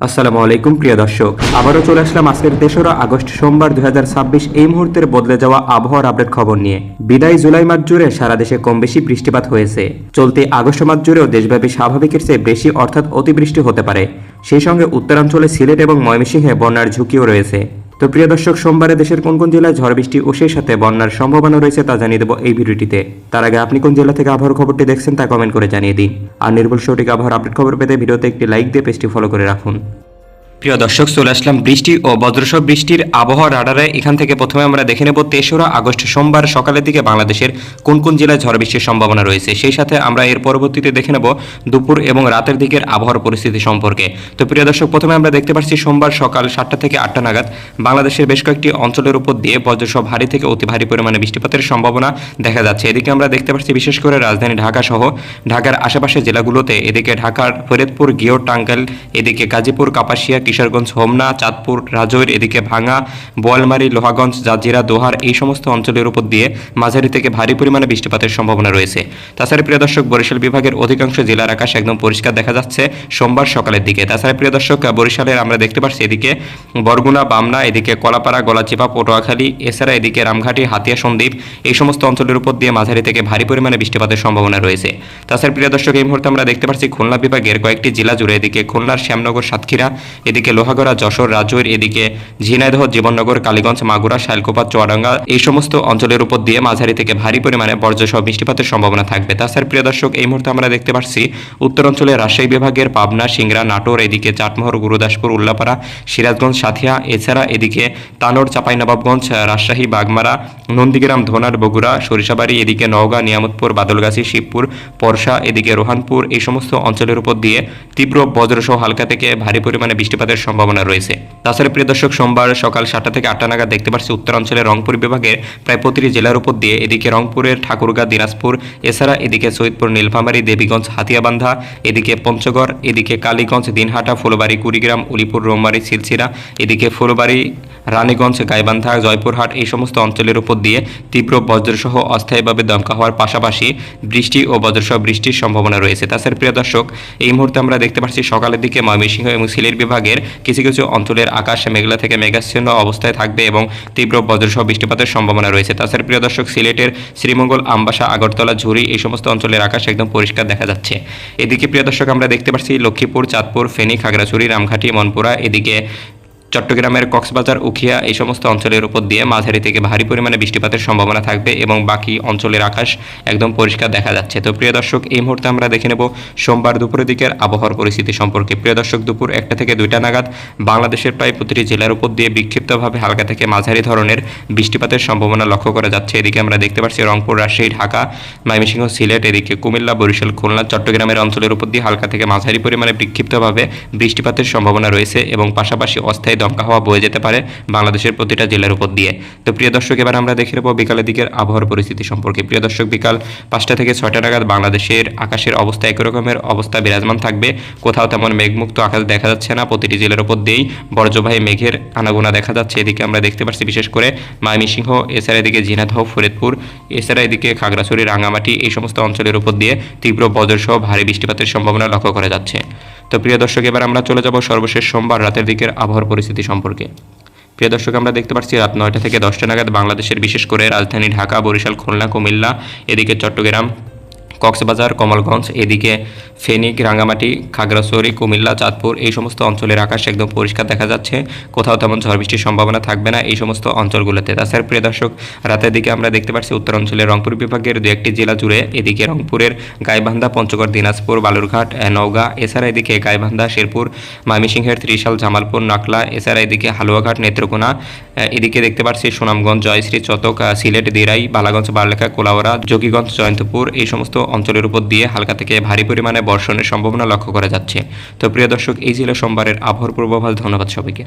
আসসালামু আলাইকুম প্রিয় দর্শক, আবারও চলে আসলাম আজকের 3রা আগস্ট সোমবার 2026 এই মুহূর্তের বদলে যাওয়া আবহাওয়ার আপডেট খবর নিয়ে। বিদায় জুলাই মাস জুড়ে সারা দেশে কম বেশি বৃষ্টিপাত হয়েছে। চলতি আগস্ট মাস জুড়েও দেশব্যাপী স্বাভাবিকের চেয়ে বেশি অর্থাৎ অতিবৃষ্টি হতে পারে। সেই সঙ্গে উত্তরাঞ্চলে সিলেট এবং ময়মনসিংহে বন্যার ঝুঁকিও রয়েছে। তো প্রিয় দর্শক, সোমবারে দেশের কোন কোন জেলায় ঝড় বৃষ্টি ও সেই সাথে বন্যার সম্ভাবনা রয়েছে তা জানিয়ে দেবো এই ভিডিওটিতে। তার আগে আপনি কোন জেলা থেকে আবহাওয়ার খবরটি দেখছেন তা কমেন্ট করে জানিয়ে দিন। আর নির্ভুল সঠিক আবহাওয়ার আপডেট খবর পেতে ভিডিওতে একটি লাইক দিয়ে পেজটি ফলো করে রাখুন। প্রিয় দর্শক, চলে আসলাম বৃষ্টি ও বজ্রসহ বৃষ্টির আবহাওয়া রাডারে। এখান থেকে প্রথমে আমরা দেখে নেব 3রা আগস্ট সোমবার সকালের দিকে বাংলাদেশের কোন কোন জেলায় ঝড় বৃষ্টির সম্ভাবনা রয়েছে। সেই সাথে আমরা এর পরবর্তীতে দেখে নেব দুপুর এবং রাতের দিকের আবহাওয়ার পরিস্থিতি সম্পর্কে। তো প্রিয় দর্শক, প্রথমে আমরা দেখতে পাচ্ছি সোমবার সকাল 7টা থেকে 8টা নাগাদ বাংলাদেশের বেশ কয়েকটি অঞ্চলের উপর দিয়ে বজ্রসহ ভারী থেকে অতি ভারী পরিমাণে বৃষ্টিপাতের সম্ভাবনা দেখা যাচ্ছে। এদিকে আমরা দেখতে পাচ্ছি বিশেষ করে রাজধানী ঢাকা সহ ঢাকার আশেপাশের জেলাগুলোতে, এদিকে ঢাকার ফরিদপুর, গিয়র, টাঙ্গাইল, এদিকে গাজীপুর, কাপাসিয়া, কিশোরগঞ্জ, হোমনা, চাঁদপুর, রাজৈর, এদিকে ভাঙা, বোয়ালমারী, লোহাগঞ্জ, জাজিরা, দোহার এই সমস্ত অঞ্চলের উপর দিয়ে মাঝারি থেকে ভারী পরিমাণে বৃষ্টিপাতের সম্ভাবনা রয়েছে। তাছাড়া প্রিয় দর্শক, বরিশাল বিভাগের অধিকাংশ জেলার আকাশ একদম পরিষ্কার দেখা যাচ্ছে সোমবার সকালের দিকে। তাছাড়া প্রিয় দর্শক, বরিশালের আমরা দেখতে পাচ্ছি এদিকে বরগুনা, বামনা, এদিকে কলাপাড়া, গলাচিপা, পটুয়াখালী, এছাড়া এদিকে রামঘাটি, হাতিয়া, সন্দ্বীপ এই সমস্ত অঞ্চলের উপর দিয়ে মাঝারি থেকে ভারী পরিমাণে বৃষ্টিপাতের সম্ভাবনা রয়েছে। তাছাড়া প্রিয় দর্শক, এই মুহূর্তে আমরা দেখতে পাচ্ছি খুলনা বিভাগের কয়েকটি জেলা জুড়ে, এদিকে খুলনার শ্যামনগর, সাতক্ষীরা, এদিকে লোহাগড়া, যশোর, রাজৈর, এদিকে ঝিনাইদহ, জীবননগর, কালীগঞ্জ, মাগুরা, শাইলকোপা, চুয়াডাঙ্গা এই সমস্ত অঞ্চলের উপর দিয়ে মাঝারি থেকে ভারী পরিমাণে বজ্রসহ বৃষ্টিপাতের সম্ভাবনা থাকবে। তাছাড়া প্রিয় দর্শক, এই মুহূর্তে আমরা দেখতে পাচ্ছি উত্তরাঞ্চলে রাজশাহী বিভাগের পাবনা, সিংড়া, নাটোর, এদিকে চাটমোহর, গুরুদাসপুর, উল্লাপাড়া, সিরাজগঞ্জ, সাথিয়া, এছাড়া এদিকে তানোর, চাঁপাইনবাবগঞ্জ, রাজশাহী, বাগমারা, নন্দীগ্রাম, ধোনার, বগুড়া, সরিষাবাড়ি, এদিকে নওগাঁ, নিয়ামতপুর, বাদলগাছি, শিবপুর, পরশা, এদিকে রোহানপুর এই সমস্ত অঞ্চলের উপর দিয়ে তীব্র বজ্রসহ হালকা থেকে ভারী পরিমাণে বৃষ্টিপাতের সম্ভাবনা রয়েছে। তাছাড়া প্রিয় দর্শক, সোমবার সকাল 7টা থেকে 8টা নাগাদ দেখতে পাচ্ছি উত্তরাঞ্চলের রংপুর বিভাগের প্রায় প্রতিটি জেলার উপর দিয়ে, এদিকে রংপুরের ঠাকুরগাঁ, দিনাজপুর, এছাড়া এদিকে সৈয়দপুর, নীলফামারী, দেবীগঞ্জ, হাতিয়াবান্ধা, এদিকে পঞ্চগড়, এদিকে কালীগঞ্জ, দিনহাটা, ফুলবাড়ী, কুড়িগ্রাম, উলিপুর, রৌমারী, সিলসিরা, এদিকে ফুলবাড়ী, রানীগঞ্জ, গাইবান্ধা, জয়পুরহাট এই সমস্ত অঞ্চলের উপর দিয়ে তীব্র বজ্রসহ অস্থায়ীভাবে দমকা হওয়ার পাশাপাশি বৃষ্টি ও বজ্রসহ বৃষ্টির সম্ভাবনা রয়েছে। তাছাড়া প্রিয় দর্শক, এই মুহূর্তে আমরা দেখতে পাচ্ছি সকালের দিকে ময়মনসিংহ এবং সিলেট বিভাগের কিছু কিছু অঞ্চলের আকাশ মেঘলা থেকে মেঘাচ্ছন্ন অবস্থায় থাকবে এবং তীব্র বজ্রসহ বৃষ্টিপাতের সম্ভাবনা রয়েছে। তাছাড়া প্রিয় দর্শক, সিলেটের শ্রীমঙ্গল, আমবাসা, আগরতলা, ঝুরি এই সমস্ত অঞ্চলের আকাশ একদম পরিষ্কার দেখা যাচ্ছে। এদিকে প্রিয় দর্শক, আমরা দেখতে পাচ্ছি লক্ষ্মীপুর, চাঁদপুর, ফেনী, খাগড়াছড়ি, রামঘাটি, মনপুরা, এদিকে চট্টগ্রামের কক্সবাজার, উখিয়া এই সমস্ত অঞ্চলের উপর দিয়ে মাঝারি থেকে ভারী পরিমাণে বৃষ্টিপাতের সম্ভাবনা থাকবে এবং বাকি অঞ্চলের আকাশ একদম পরিষ্কার দেখা যাচ্ছে। তো প্রিয় দর্শক, এই মুহূর্তে আমরা দেখে নেব সোমবার দুপুরের দিকের আবহাওয়ার পরিস্থিতি সম্পর্কে। প্রিয় দর্শক, দুপুর 1টা থেকে 2টা নাগাদ বাংলাদেশের প্রায় প্রতিটি জেলার উপর দিয়ে বিক্ষিপ্তভাবে হালকা থেকে মাঝারি ধরনের বৃষ্টিপাতের সম্ভাবনা লক্ষ্য করা যাচ্ছে। এদিকে আমরা দেখতে পাচ্ছি রংপুর, রাজশাহী, ঢাকা, ময়মনসিংহ, সিলেট, এদিকে কুমিল্লা, বরিশাল, খুলনা, চট্টগ্রামের অঞ্চলের উপর দিয়ে হালকা থেকে মাঝারি পরিমাণে বিক্ষিপ্তভাবে বৃষ্টিপাতের সম্ভাবনা রয়েছে এবং পাশাপাশি অস্থায়ী দমকা হওয়া বয়ে যেতে পারে বাংলাদেশের প্রতিটা জেলার উপর দিয়ে। তো প্রিয় দর্শক, এবার আমরা দেখে নেব বিকালের দিকের আবহাওয়ার পরিস্থিতি সম্পর্কে। প্রিয় দর্শক, বিকাল 5টা থেকে 6টা নাগাদ বাংলাদেশের আকাশের অবস্থা একই রকমের অবস্থা বিরাজমান থাকবে। কোথাও তেমন মেঘমুক্ত আকাশ দেখা যাচ্ছে না, প্রতিটি জেলার উপর দিয়েই বর্জ্যবাহী মেঘের আনাগোনা দেখা যাচ্ছে। এদিকে আমরা দেখতে পাচ্ছি বিশেষ করে ময়মনসিংহ, এছাড়া এদিকে ঝিনাইদহ, ফরিদপুর, এছাড়া এদিকে খাগড়াছড়ি, রাঙামাটি এই সমস্ত অঞ্চলের উপর দিয়ে তীব্র বজ্রসহ ভারী বৃষ্টিপাতের সম্ভাবনা লক্ষ্য করা যাচ্ছে। তো প্রিয় দর্শক, এবার আমরা চলে যাব সর্বশেষ সোমবার রাতের দিকের আবহাওয়ার পরিস্থিতি সম্পর্কে। প্রিয় দর্শক, আমরা দেখতে পাচ্ছি রাত 9টা থেকে 10টা নাগাদ বাংলাদেশের বিশেষ করে রাজধানী ঢাকা, বরিশাল, খুলনা, কুমিল্লা, এদিকে চট্টগ্রাম, কক্সবাজার, কমলগঞ্জ, এদিকে ফেনী, রাঙ্গামাটি, খাগড়াছড়ি, কুমিল্লা, চাঁদপুর এই সমস্ত অঞ্চলের আকাশ একদম পরিষ্কার দেখা যাচ্ছে। কোথাও তেমন ঝড় বৃষ্টির সম্ভাবনা থাকবে না এই সমস্ত অঞ্চলগুলোতে। তাছাড়া প্রিয় দর্শক, রাতের দিকে আমরা দেখতে পাচ্ছি উত্তরাঞ্চলের রংপুর বিভাগের 2-1টি জেলা জুড়ে, এদিকে রংপুরের গাইবান্ধা, পঞ্চগড়, দিনাজপুর, বালুরঘাট, নওগাঁ, এছাড়া এদিকে গাইবান্ধা, শেরপুর, ময়মনসিংহের ত্রিশাল, জামালপুর, নাকলা, এছাড়া এদিকে হালুয়াঘাট, নেত্রকোনা, এদিকে দেখতে পাচ্ছি সুনামগঞ্জ, জয়শ্রী, চতক, সিলেট, দিরাই, বালাগঞ্জ, বারলেখা, কোলাউড়া, যোগীগঞ্জ, জয়ন্তপুর এই সমস্ত অঞ্চলের উপর দিয়ে হালকা থেকে ভারী পরিমাণে বর্ষণের সম্ভাবনা লক্ষ্য করা যাচ্ছে। তো প্রিয় দর্শক, এই ছিল সোমবারের আবহাওয়ার পূর্বাভাস। ধন্যবাদ সবাইকে।